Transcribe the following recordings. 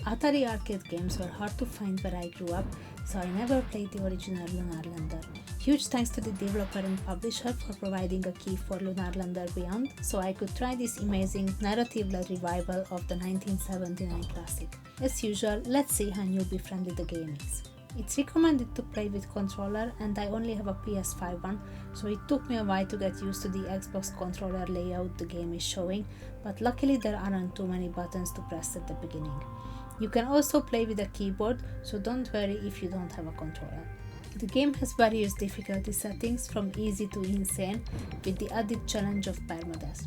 Atari arcade games were hard to find where I grew up, so I never played the original Lunar Lander. Huge thanks to the developer and publisher for providing a key for Lunar Lander Beyond, so I could try this amazing narrative-led revival of the 1979 classic. As usual, let's see how newbie friendly the game is. It's recommended to play with controller, and I only have a PS5 one, so it took me a while to get used to the Xbox controller layout the game is showing, but luckily there aren't too many buttons to press at the beginning. You can also play with a keyboard, so don't worry if you don't have a controller. The game has various difficulty settings from easy to insane, with the added challenge of permadeath.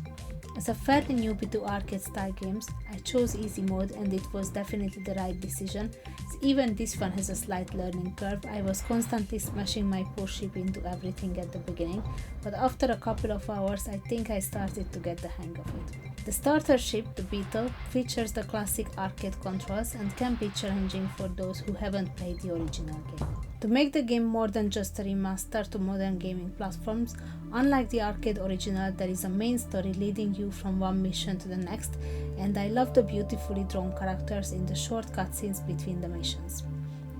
As a fairly newbie to arcade style games, I chose easy mode and it was definitely the right decision, as even this one has a slight learning curve. I was constantly smashing my poor ship into everything at the beginning, but after a couple of hours I think I started to get the hang of it. The starter ship, the Beetle, features the classic arcade controls and can be challenging for those who haven't played the original game. To make the game more than just a remaster to modern gaming platforms, unlike the arcade original, there is a main story leading you from one mission to the next, and I love the beautifully drawn characters in the short cutscenes between the missions.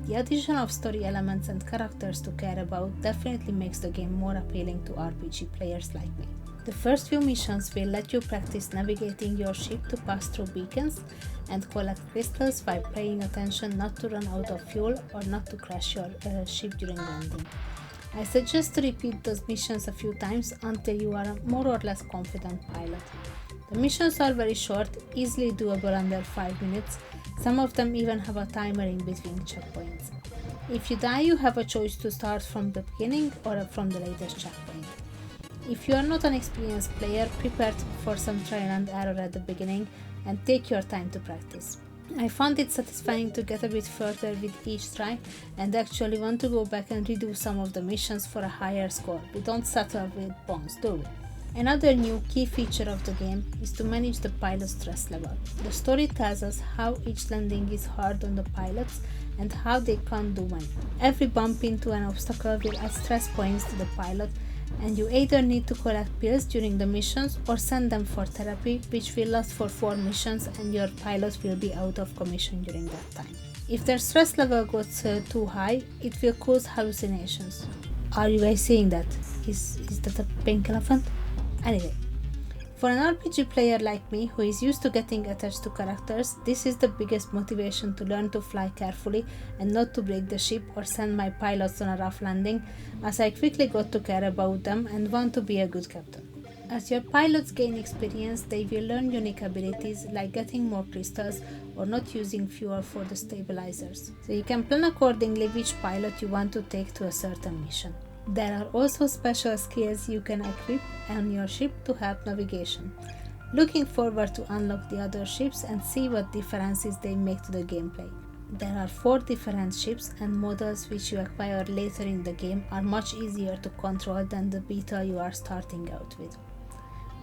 The addition of story elements and characters to care about definitely makes the game more appealing to RPG players like me. The first few missions will let you practice navigating your ship to pass through beacons and collect crystals while paying attention not to run out of fuel or not to crash your ship during landing. I suggest to repeat those missions a few times until you are a more or less confident pilot. The missions are very short, easily doable under 5 minutes. Some of them even have a timer in between checkpoints. If you die, you have a choice to start from the beginning or from the latest checkpoint. If you are not an experienced player, prepare for some trial and error at the beginning and take your time to practice. I found it satisfying to get a bit further with each try and actually want to go back and redo some of the missions for a higher score. We don't settle with bones, do we? Another new key feature of the game is to manage the pilot's stress level. The story tells us how each landing is hard on the pilots and how they can't do one. Every bump into an obstacle will add stress points to the pilot, and you either need to collect pills during the missions or send them for therapy, which will last for 4 missions and your pilot will be out of commission during that time. If their stress level goes too high, it will cause hallucinations. Are you guys seeing that? Is that a pink elephant? Anyway, for an RPG player like me who is used to getting attached to characters, this is the biggest motivation to learn to fly carefully and not to break the ship or send my pilots on a rough landing, as I quickly got to care about them and want to be a good captain. As your pilots gain experience, they will learn unique abilities like getting more crystals or not using fuel for the stabilizers, so you can plan accordingly which pilot you want to take to a certain mission. There are also special skills you can equip on your ship to help navigation. Looking forward to unlock the other ships and see what differences they make to the gameplay. There are 4 different ships, and models which you acquire later in the game are much easier to control than the Beetle you are starting out with.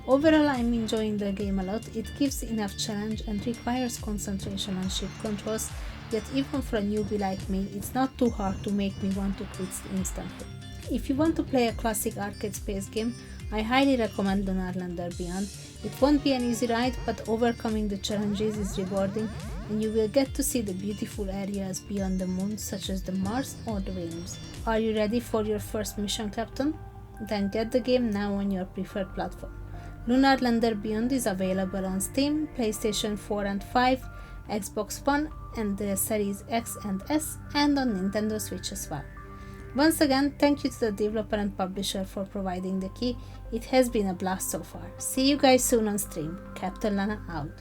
Overall, I'm enjoying the game a lot. It gives enough challenge and requires concentration on ship controls, yet even for a newbie like me, it's not too hard to make me want to quit instantly. If you want to play a classic arcade space game, I highly recommend Lunar Lander Beyond. It won't be an easy ride, but overcoming the challenges is rewarding, and you will get to see the beautiful areas beyond the moon, such as the Mars or the Venus. Are you ready for your first mission, Captain? Then get the game now on your preferred platform. Lunar Lander Beyond is available on Steam, PlayStation 4 and 5, Xbox One and the Series X and S, and on Nintendo Switch as well. Once again, thank you to the developer and publisher for providing the key. It has been a blast so far. See you guys soon on stream. Captain Lana out.